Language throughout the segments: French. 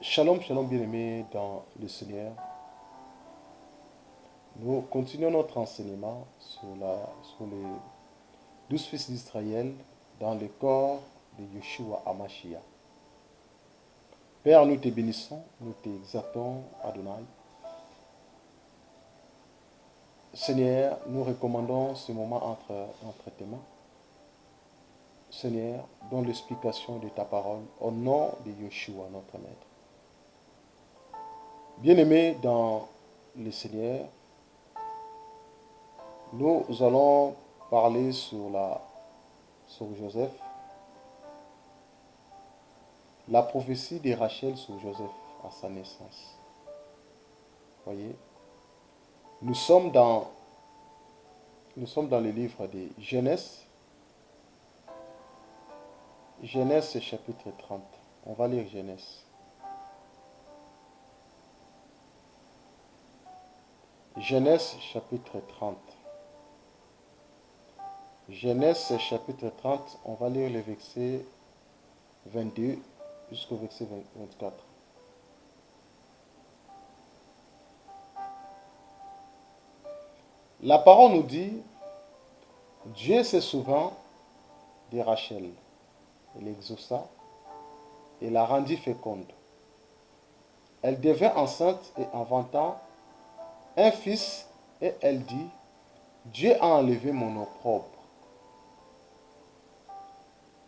Shalom, shalom bien-aimés dans le Seigneur. Nous continuons notre enseignement sur les 12 fils d'Israël dans le corps de Yeshua Hamashiach. Père, nous te bénissons, nous t'exaltons, Adonai. Seigneur, nous recommandons ce moment entre tes mains. Seigneur, donne l'explication de ta parole au nom de Yeshua, notre Maître. Bien-aimés dans le Seigneur, nous allons parler sur Joseph, la prophétie de Rachel sur Joseph à sa naissance. Voyez, nous sommes dans le livre de Genèse, Genèse chapitre 30. On va lire Genèse. Genèse chapitre 30. Genèse chapitre 30, on va lire le verset 22 jusqu'au verset 24. La parole nous dit, Dieu se souvint de Rachel. Elle exauça et la rendit féconde. Elle devint enceinte et enfanta un fils et elle dit, Dieu a enlevé mon opprobre.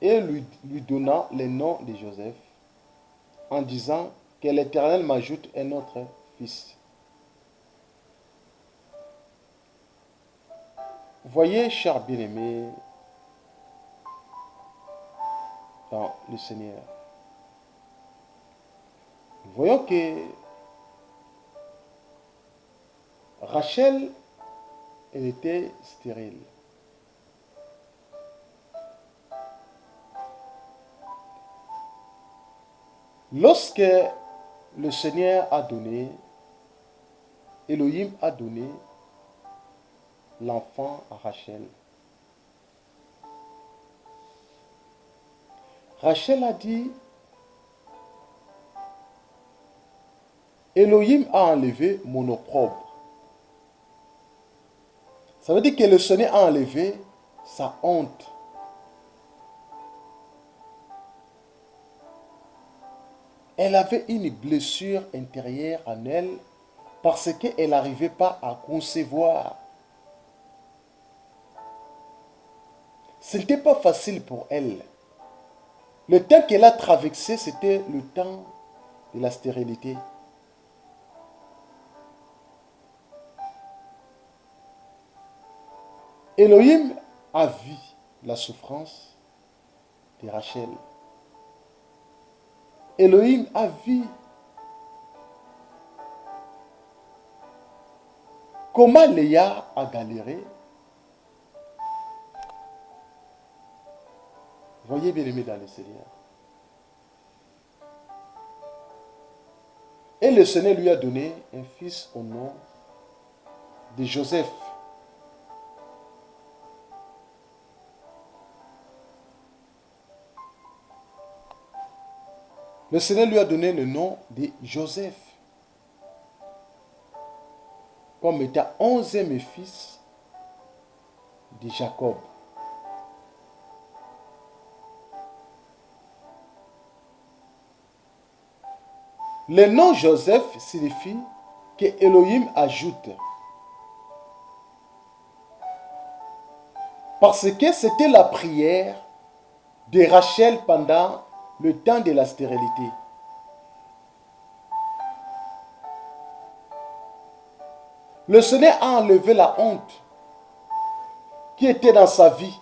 Et lui donna le nom de Joseph en disant que l'Éternel m'ajoute un autre fils. Voyez, chers bien-aimés, dans le Seigneur, voyons que Rachel, elle était stérile. Lorsque le Seigneur a donné, Elohim a donné l'enfant à Rachel, Rachel a dit, Elohim a enlevé mon opprobre. Ça veut dire que le Seigneur a enlevé sa honte. Elle avait une blessure intérieure en elle parce qu'elle n'arrivait pas à concevoir. Ce n'était pas facile pour elle. Le temps qu'elle a traversé, c'était le temps de la stérilité. Elohim a vu la souffrance de Rachel. Elohim a vu comment Léa a galéré. Voyez bien aimé dans le Seigneur. Et le Seigneur lui a donné un fils au nom de Joseph. Le Seigneur lui a donné le nom de Joseph, comme étant 11e fils de Jacob. Le nom Joseph signifie que Elohim ajoute. Parce que c'était la prière de Rachel pendant le temps de la stérilité. Le Seigneur a enlevé la honte qui était dans sa vie,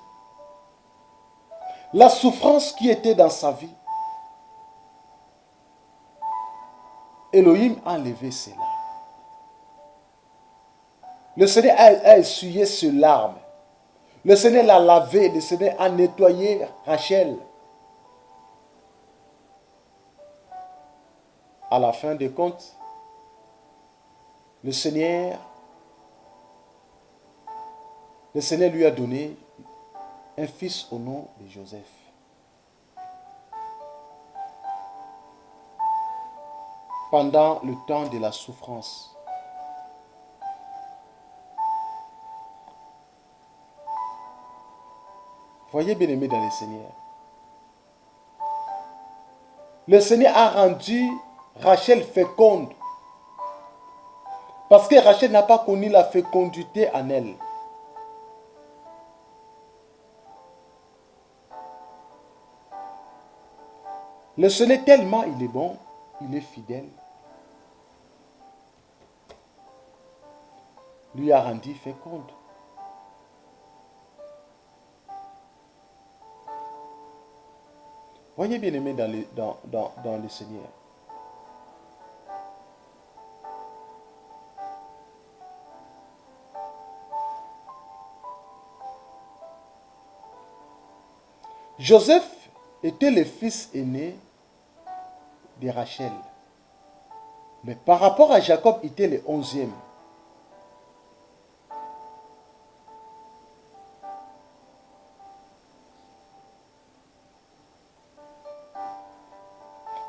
la souffrance qui était dans sa vie. Elohim a enlevé cela. Le Seigneur a essuyé ses larmes. Le Seigneur l'a lavé, le Seigneur a nettoyé Rachel. À la fin des comptes, le Seigneur lui a donné un fils au nom de Joseph. pendant le temps de la souffrance. Voyez, bien-aimés dans le Seigneur. Le Seigneur a rendu Rachel féconde. Parce que Rachel n'a pas connu la fécondité en elle. Le Seigneur, tellement il est bon, il est fidèle, lui a rendu féconde. Voyez, bien-aimés dans le Seigneur. Joseph était le fils aîné de Rachel. Mais par rapport à Jacob, il était le 11e.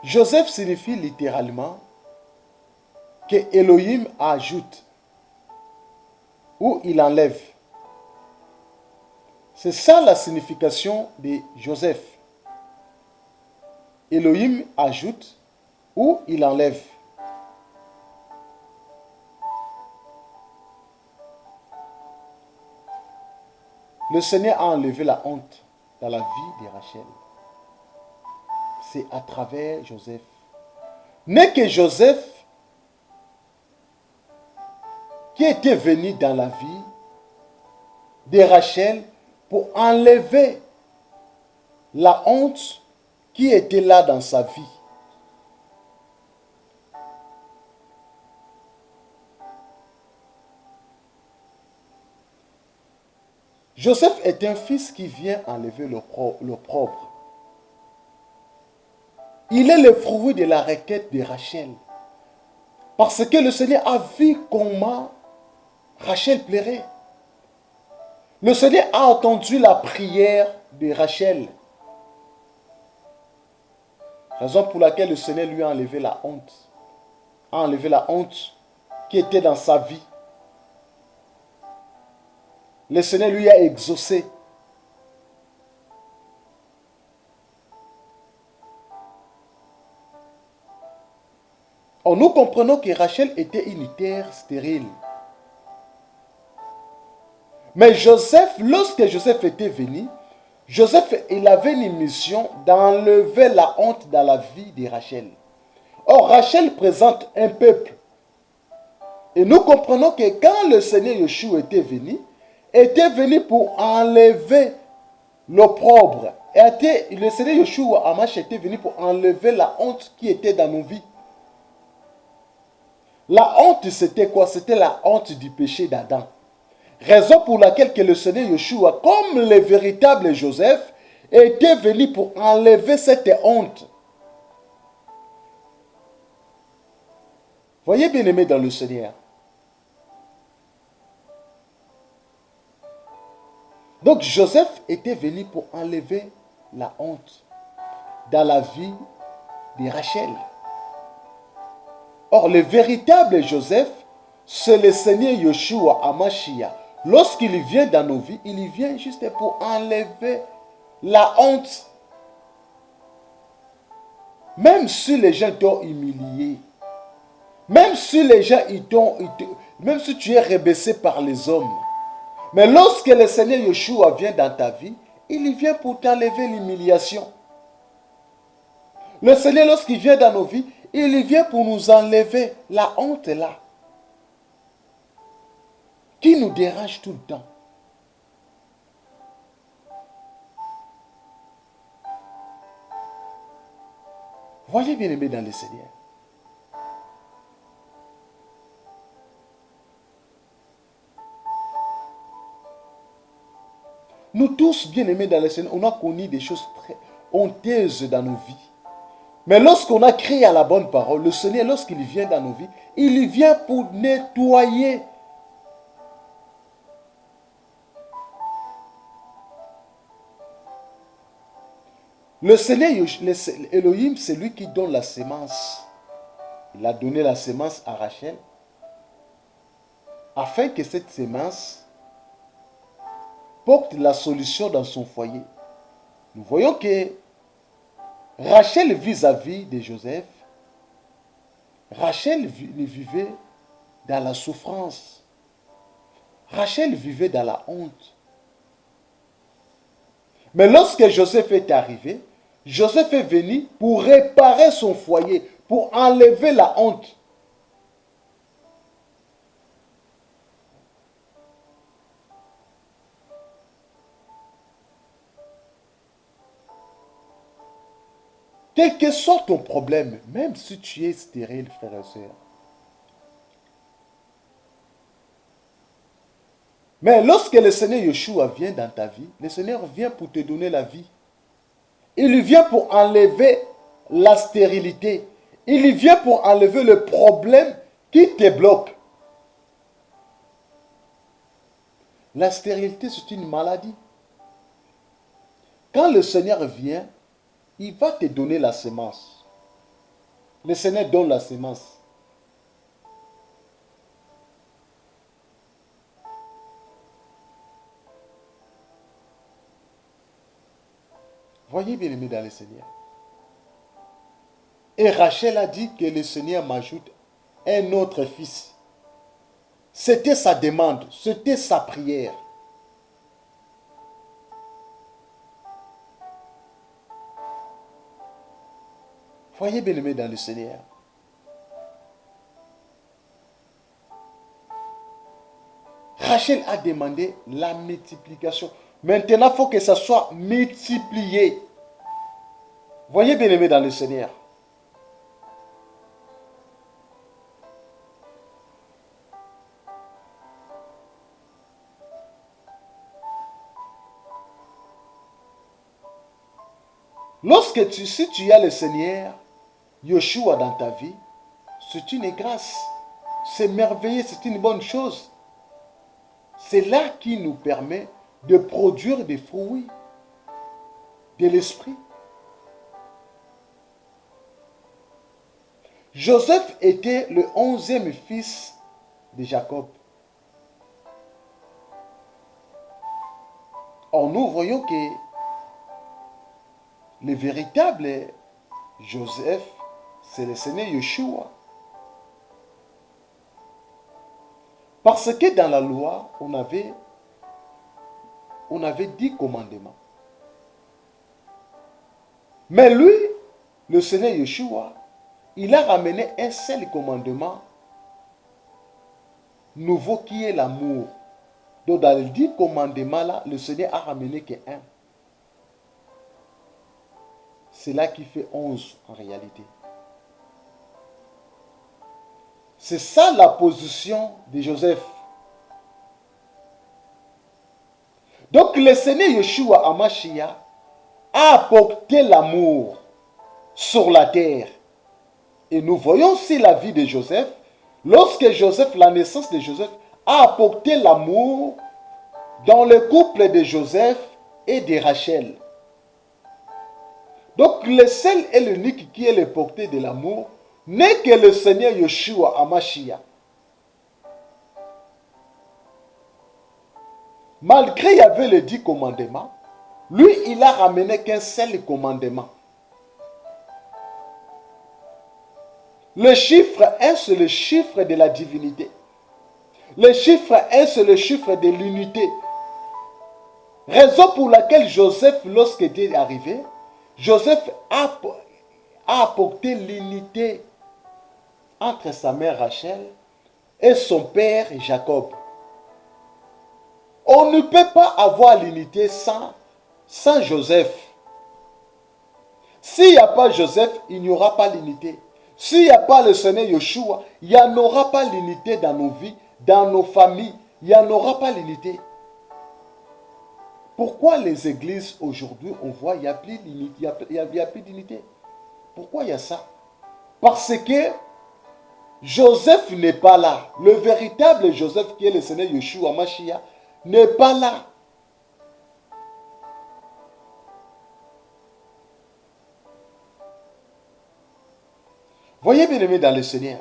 Joseph signifie littéralement que Elohim ajoute ou il enlève. C'est ça la signification de Joseph. Elohim ajoute ou il enlève. Le Seigneur a enlevé la honte dans la vie de Rachel. C'est à travers Joseph. N'est que Joseph qui était venu dans la vie de Rachel pour enlever la honte qui était là dans sa vie. Joseph est un fils qui vient enlever l'opprobre. Il est le fruit de la requête de Rachel. Parce que le Seigneur a vu comment Rachel plairait. Le Seigneur a entendu la prière de Rachel. Raison pour laquelle le Seigneur lui a enlevé la honte. A enlevé la honte qui était dans sa vie. Le Seigneur lui a exaucé. Or, nous comprenons que Rachel était une terre stérile. Mais Joseph, lorsque Joseph était venu, Joseph, il avait une mission d'enlever la honte dans la vie de Rachel. Or, Rachel présente un peuple. Et nous comprenons que quand le Seigneur Yeshua était venu pour enlever l'opprobre. Le Seigneur Yeshua Amash était venu pour enlever la honte qui était dans nos vies. La honte, c'était quoi? C'était la honte du péché d'Adam. Raison pour laquelle que le Seigneur Yeshua, comme le véritable Joseph, était venu pour enlever cette honte. Voyez, bien-aimés dans le Seigneur. Donc Joseph était venu pour enlever la honte dans la vie de Rachel. Or, le véritable Joseph, c'est le Seigneur Yeshua Hamashiach. Lorsqu'il vient dans nos vies, il vient juste pour enlever la honte. Même si les gens t'ont humilié, même si les gens même si tu es rabaissé par les hommes, mais lorsque le Seigneur Yeshua vient dans ta vie, il vient pour t'enlever l'humiliation. Le Seigneur, lorsqu'il vient dans nos vies, il vient pour nous enlever la honte là, qui nous dérange tout le temps. Voyez, bien-aimés dans le Seigneur. Nous tous, bien-aimés dans le Seigneur, on a connu des choses très honteuses dans nos vies. Mais lorsqu'on a crié à la bonne parole, le Seigneur, lorsqu'il vient dans nos vies, il vient pour nettoyer. Le Seigneur, Elohim, c'est lui qui donne la sémence. Il a donné la semence à Rachel afin que cette semence porte la solution dans son foyer. Nous voyons que Rachel vis-à-vis de Joseph, Rachel vivait dans la souffrance. Rachel vivait dans la honte. Mais lorsque Joseph est arrivé, Joseph est venu pour réparer son foyer, pour enlever la honte. Quel que soit ton problème, même si tu es stérile, frère et soeur. Mais lorsque le Seigneur Yeshua vient dans ta vie, le Seigneur vient pour te donner la vie. Il vient pour enlever la stérilité. Il vient pour enlever le problème qui te bloque. La stérilité, c'est une maladie. Quand le Seigneur vient, il va te donner la semence. Le Seigneur donne la semence. Voyez bien aimé dans le Seigneur. Et Rachel a dit que le Seigneur m'ajoute un autre fils. C'était sa demande, c'était sa prière. Voyez bien aimé dans le Seigneur. Rachel a demandé la multiplication. Maintenant, il faut que ça soit multiplié. Voyez bien aimé dans le Seigneur. Si tu as le Seigneur, Yeshua dans ta vie, c'est une grâce. C'est merveilleux, c'est une bonne chose. C'est là qui nous permet de produire des fruits de l'esprit. Joseph était le 11e fils de Jacob. Or, nous voyons que le véritable Joseph, c'est le Seigneur Yeshua. Parce que dans la loi, on avait 10 commandements. Mais lui, le Seigneur Yeshua, il a ramené un seul commandement nouveau qui est l'amour. Donc dans les 10 commandements là, le Seigneur a ramené qu'un. C'est là qui fait 11 en réalité. C'est ça la position de Joseph. Donc le Seigneur Yeshua Hamashiach a apporté l'amour sur la terre. Et nous voyons aussi la vie de Joseph. Lorsque Joseph, la naissance de Joseph, a apporté l'amour dans le couple de Joseph et de Rachel. Donc le seul et l'unique qui est le porté de l'amour n'est que le Seigneur Yeshua Hamashiach. Malgré il y avait les 10 commandements, lui il a ramené qu'un seul commandement. Le chiffre 1, c'est le chiffre de la divinité. Le chiffre 1, c'est le chiffre de l'unité. Raison pour laquelle Joseph, lorsqu'il est arrivé, Joseph a apporté l'unité entre sa mère Rachel et son père Jacob. On ne peut pas avoir l'unité sans Joseph. S'il n'y a pas Joseph, il n'y aura pas l'unité. S'il n'y a pas le Seigneur Yeshua, il n'y en aura pas l'unité dans nos vies, dans nos familles. Il n'y en aura pas l'unité. Pourquoi les églises aujourd'hui, on voit, il n'y a plus d'unité, il y a plus d'unité? Pourquoi il y a ça? Parce que Joseph n'est pas là. Le véritable Joseph qui est le Seigneur Yeshua Hamashiach n'est pas là. Voyez bien aimé dans le Seigneur.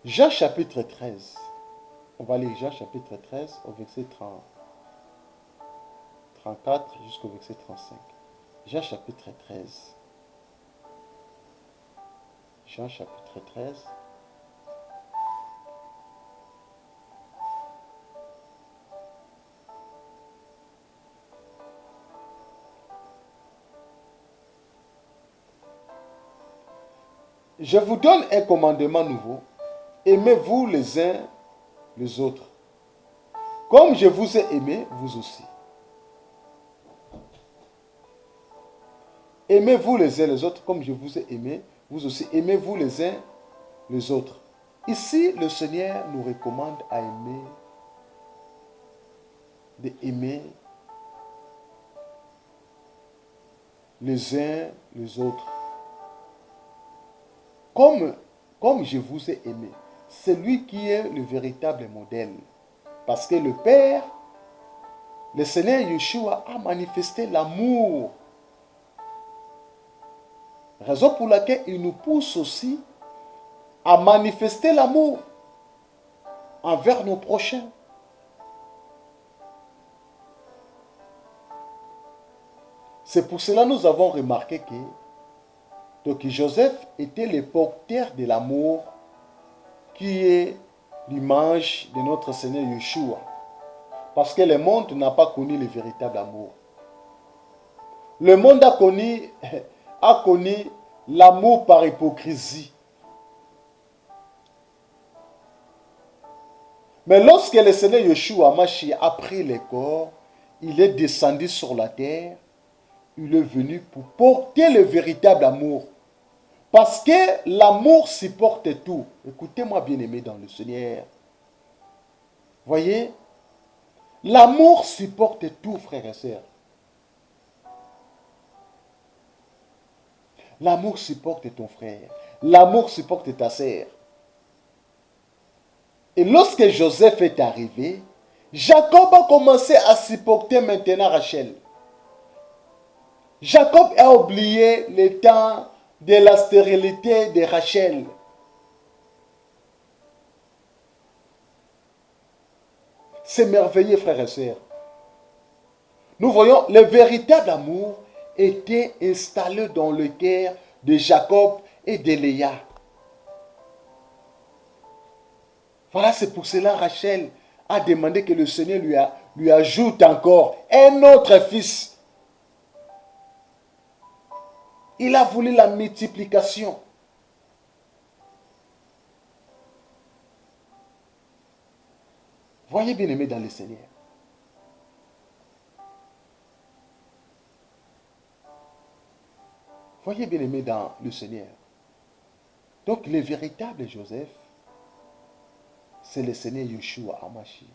Jean chapitre 13. On va lire Jean chapitre 13 au verset 34 jusqu'au verset 35. Jean chapitre 13. Jean chapitre 13. Je vous donne un commandement nouveau. Aimez-vous les uns les autres. Comme je vous ai aimé, vous aussi. Aimez-vous les uns les autres comme je vous ai aimé, vous aussi. Aimez-vous les uns les autres. Ici, le Seigneur nous recommande à aimer, d'aimer les uns les autres. Comme je vous ai aimé. C'est lui qui est le véritable modèle. Parce que le Père, le Seigneur Yeshua a manifesté l'amour. Raison pour laquelle il nous pousse aussi à manifester l'amour envers nos prochains. C'est pour cela que nous avons remarqué que Joseph était le porteur de l'amour qui est l'image de notre Seigneur Yeshua. Parce que le monde n'a pas connu le véritable amour. Le monde a connu l'amour par hypocrisie. Mais lorsque le Seigneur Yeshua Mashiach a pris le corps, il est descendu sur la terre, il est venu pour porter le véritable amour. Parce que l'amour supporte tout. Écoutez-moi bien aimé dans le Seigneur. Voyez, l'amour supporte tout, frères et sœurs. L'amour supporte ton frère. L'amour supporte ta sœur. Et lorsque Joseph est arrivé, Jacob a commencé à supporter maintenant Rachel. Jacob a oublié le temps de la stérilité de Rachel. C'est merveilleux, frères et sœurs. Nous voyons le véritable amour était installé dans le cœur de Jacob et de Léa. Voilà, c'est pour cela que Rachel a demandé que le Seigneur lui ajoute encore un autre fils. Il a voulu la multiplication. Voyez bien aimé dans le Seigneur. Voyez bien aimé dans le Seigneur. Donc le véritable Joseph, c'est le Seigneur Yeshua Hamashiach.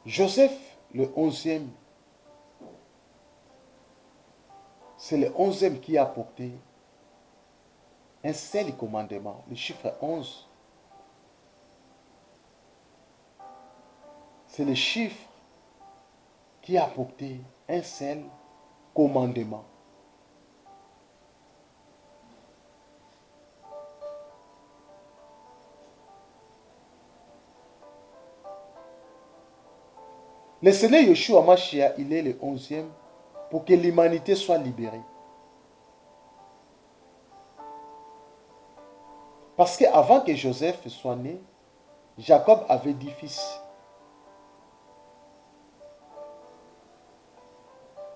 Joseph, le 11e, c'est le 11e qui a porté un seul commandement, le chiffre 11. C'est le chiffre qui a porté un seul commandement. Le Seigneur Yeshua Mashiach, il est le 11e pour que l'humanité soit libérée. Parce qu'avant que Joseph soit né, Jacob avait 10 fils.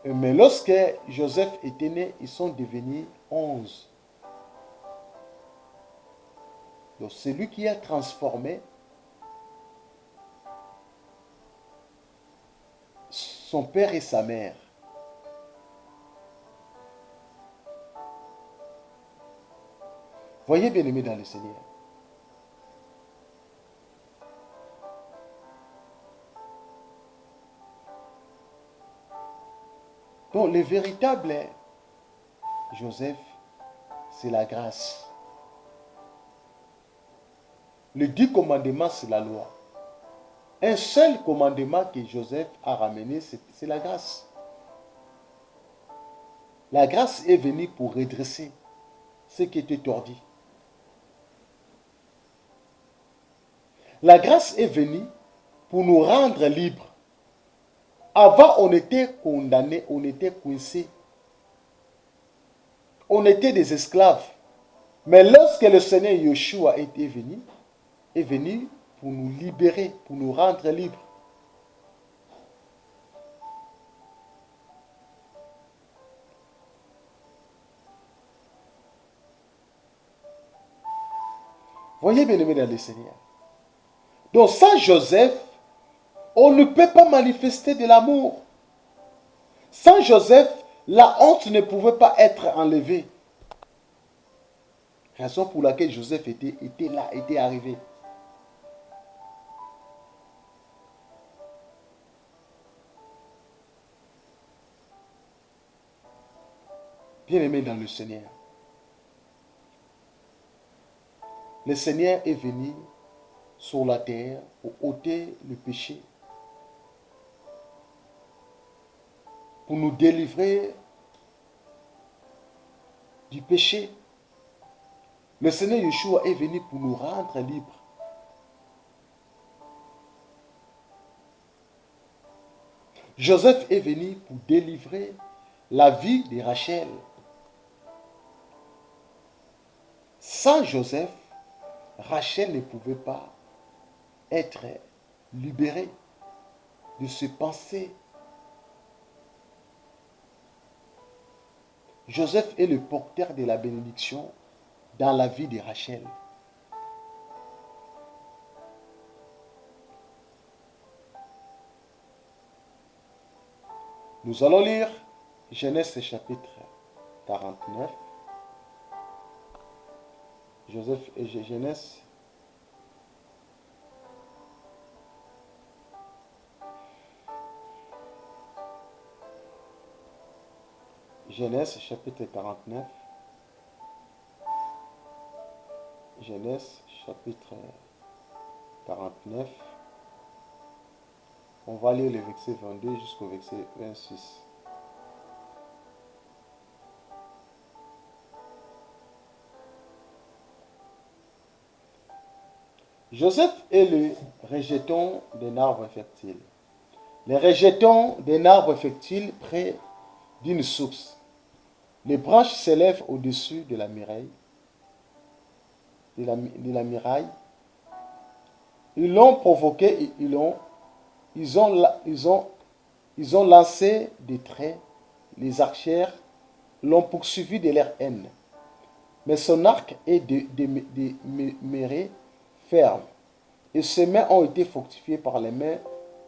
Mais lorsque Joseph était né, ils sont devenus 11. Donc c'est lui qui a transformé son père et sa mère. Voyez bien aimé dans le Seigneur. Donc le véritable Joseph, c'est la grâce. Les 10 commandements, c'est la loi. Un seul commandement que Joseph a ramené, c'est la grâce. La grâce est venue pour redresser ce qui était tordu. La grâce est venue pour nous rendre libres. Avant, on était condamnés, on était coincés. On était des esclaves. Mais lorsque le Seigneur Yeshua est venu pour nous libérer, pour nous rendre libres. Voyez, bien-aimés dans le Seigneur. Donc, sans Joseph, on ne peut pas manifester de l'amour. Sans Joseph, la honte ne pouvait pas être enlevée. Raison pour laquelle Joseph était là, était arrivé. Bien-aimé dans le Seigneur. Le Seigneur est venu sur la terre pour ôter le péché, pour nous délivrer du péché. Le Seigneur Yeshua est venu pour nous rendre libres. Joseph est venu pour délivrer la vie de Rachel. Sans Joseph, Rachel ne pouvait pas être libérée de ce passé. Joseph est le porteur de la bénédiction dans la vie de Rachel. Nous allons lire Genèse chapitre 49. Genèse chapitre 49. Genèse chapitre 49. On va lire le verset 22 jusqu'au verset 26. Joseph est le rejeton d'un arbre fertile. Les rejetons d'un arbre fertile près d'une source. Les branches s'élèvent au-dessus de la muraille. Ils l'ont provoqué, ils ont lancé des traits. Les archères l'ont poursuivi de leur haine. Mais son arc est demeuré ferme. Et ses mains ont été fortifiées par les mains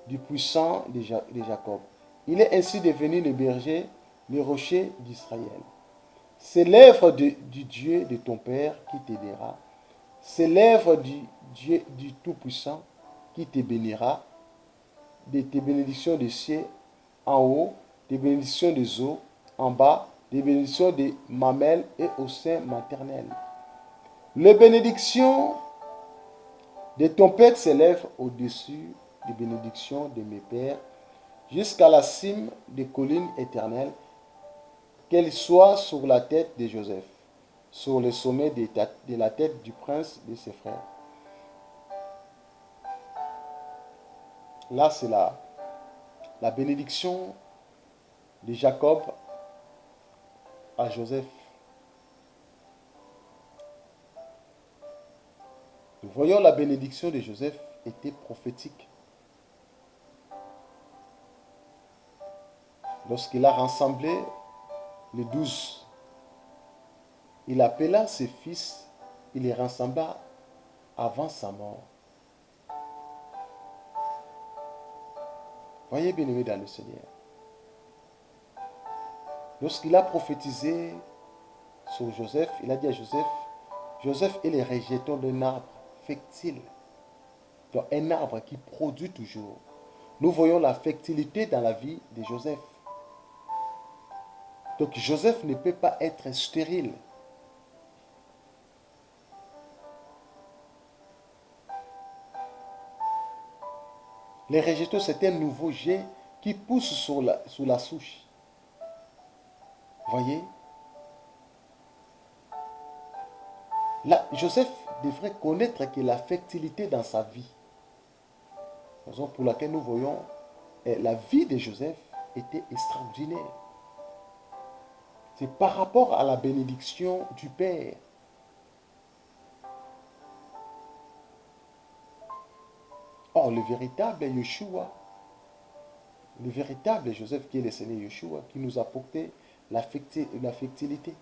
du puissant de Jacob. Il est ainsi devenu le berger, le rocher d'Israël. C'est l'œuvre du Dieu de ton Père qui t'aidera. C'est l'œuvre du Dieu du Tout-Puissant qui te bénira. De tes bénédictions des cieux en haut, des bénédictions des eaux en bas, des bénédictions des mamelles et au sein maternel. Les bénédictions de ton Père s'élèvent au-dessus des bénédictions de mes pères, jusqu'à la cime des collines éternelles, qu'elles soient sur la tête de Joseph, sur le sommet de la tête du prince de ses frères. Là, c'est la bénédiction de Jacob à Joseph. Nous voyons la bénédiction de Joseph était prophétique. Lorsqu'il a rassemblé les 12, il appela ses fils, il les rassembla avant sa mort. Voyez, bien-aimés dans le Seigneur. Lorsqu'il a prophétisé sur Joseph, il a dit à Joseph, Joseph est le rejeton d'un arbre fertile. Donc un arbre qui produit toujours. Nous voyons la fertilité dans la vie de Joseph. Donc Joseph ne peut pas être stérile. Les rejetons, c'est un nouveau jet qui pousse sur la souche. Voyez? Là, Joseph devrait connaître que la fertilité dans sa vie, raison pour laquelle nous voyons la vie de Joseph était extraordinaire. C'est par rapport à la bénédiction du Père. Or, le véritable Yeshua, le véritable Joseph qui est le Seigneur Yeshua, qui nous a porté la fertilité.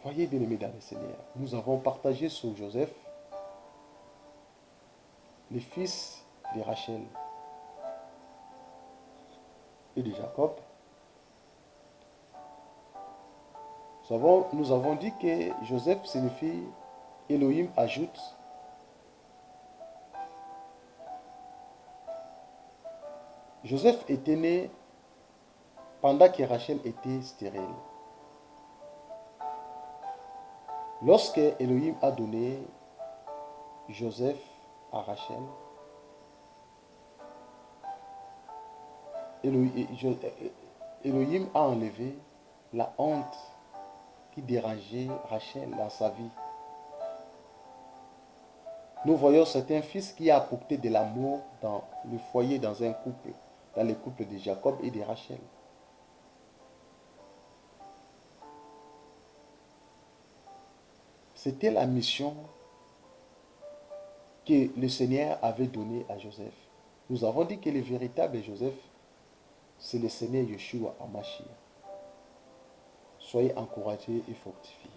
Voyez, bien-aimés dans le Seigneur, nous avons partagé sur Joseph, le fils de Rachel et de Jacob. Nous avons dit que Joseph signifie Elohim ajoute. Joseph était né pendant que Rachel était stérile. Lorsque Elohim a donné Joseph à Rachel, Elohim a enlevé la honte qui dérangeait Rachel dans sa vie. Nous voyons c'est un fils qui a apporté de l'amour dans le foyer, dans un couple, dans le couple de Jacob et de Rachel. C'était la mission que le Seigneur avait donnée à Joseph. Nous avons dit que le véritable Joseph, c'est le Seigneur Yeshua Hamashiach. Soyez encouragés et fortifiés.